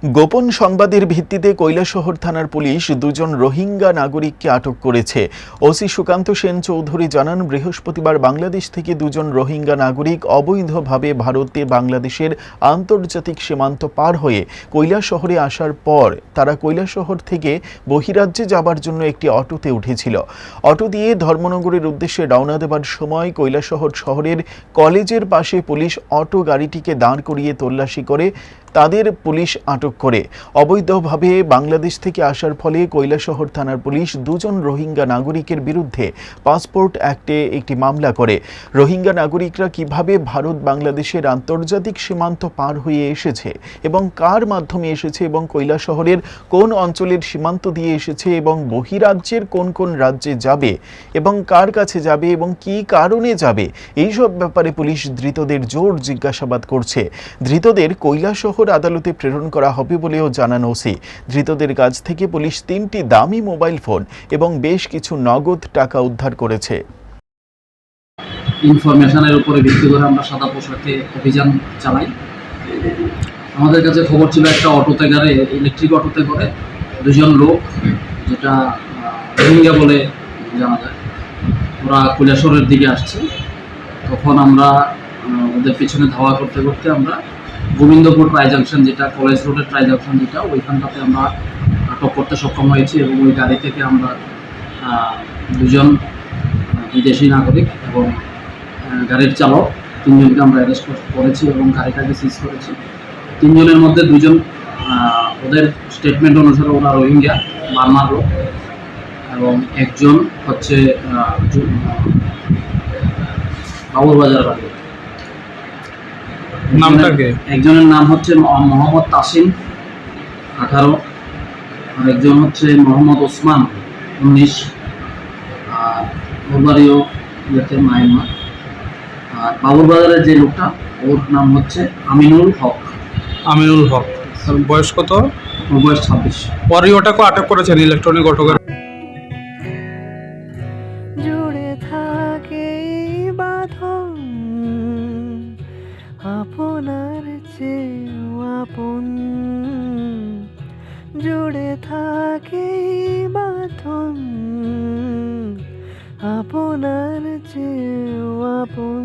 গোপন সংবাদের ভিত্তিতে কৈলাসহর থানার পুলিশ দুজন রোহিঙ্গা নাগরিককে আটক করেছে। ওসি সুকান্ত সেন চৌধুরী জানান, বৃহস্পতিবার বাংলাদেশ থেকে দুজন রোহিঙ্গা নাগরিক অবৈধভাবে ভারতে বাংলাদেশের আন্তর্জাতিক সীমান্ত পার হয়ে কৈলাসহরে আসার পর তারা কৈলাসহর থেকে বহিরাজ্যে যাবার জন্য একটি অটোতে উঠেছিল। অটো দিয়ে ধর্মনগরের উদ্দেশ্যে রওনা দেবার সময় কৈলাসহর শহরের কলেজের পাশে পুলিশ অটো গাড়িটিকে দাঁড় করিয়ে তল্লাশি করে তাদের পুলিশ আটক করে। অবৈধভাবে বাংলাদেশ থেকে আসার ফলে কৈলাসহর থানার পুলিশ দুজন রোহিঙ্গা নাগরিকের বিরুদ্ধে পাসপোর্ট অ্যাক্টে একটি মামলা করে। রোহিঙ্গা নাগরিকরা কিভাবে ভারত বাংলাদেশের আন্তর্জাতিক সীমান্ত পার হয়ে এসেছে এবং কার মাধ্যমে এসেছে এবং কৈলাসহরের কোন অঞ্চলের সীমান্ত দিয়ে এসেছে এবং বহিরাজ্যের কোন কোন রাজ্যে যাবে এবং কার কাছে যাবে এবং কী কারণে যাবে, এইসব ব্যাপারে পুলিশ ধৃতদের জোর জিজ্ঞাসাবাদ করছে। ধৃতদের কৈলাসহর আদালতে প্রেরণ করা হবে বলেও জানান ওসি। ধৃতদের কাছ থেকে পুলিশ 3টি দামি মোবাইল ফোন এবং বেশ কিছু নগদ টাকা উদ্ধার করেছে। ইনফরমেশনের উপরে ভিত্তি করে আমরা সাদা পোশাকে অভিযান চালাই। আমাদের কাছে খবর ছিল একটা অটোতে করে, ইলেকট্রিক অটোতে করে দুজন লোক, যেটা রোহিঙ্গা বলে জানা যায়, ওরা কৈলাসহরের দিকে আসছে। তখন আমরা ওদের পিছনে ধাওয়া করতে করতে আমরা গোবিন্দপুর ট্রাই জাংশন, যেটা কলেজ রোডের ট্রাই জাংশন, যেটা ওইখানটাতে আমরা আটক করতে সক্ষম হয়েছি এবং ওই গাড়ি থেকে আমরা দুজন বিদেশি নাগরিক এবং গাড়ির চালক 3জনকে আমরা অ্যারেস্ট করেছি এবং গাড়িটাকে সিজ করেছি। 3জনের মধ্যে 2জন ওদের স্টেটমেন্ট অনুসারে ওরা রোহিঙ্গা বার্মার লোক এবং একজন হচ্ছে বাবুরবাজার বাড়ি। একজনের নাম হচ্ছে মোহাম্মদ তাসিম 18, আর একজন হচ্ছে মোহাম্মদ ওসমান 19, আর ওর বাড়িও ইয়েতে মায়ানমার। আর বাবুরবাজারের যে লোকটা, ওর নাম হচ্ছে আমিনুল হক। বয়স কত? ওর বয়স 26। পরে ওটাকে আটক করেছেন ইলেকট্রনিক অটোকে। জুড়ে থাকে বাঁধন আপনার চেয়েও আপন, জুড়ে থাকে বাঁধন আপনার চেয়েও আপন।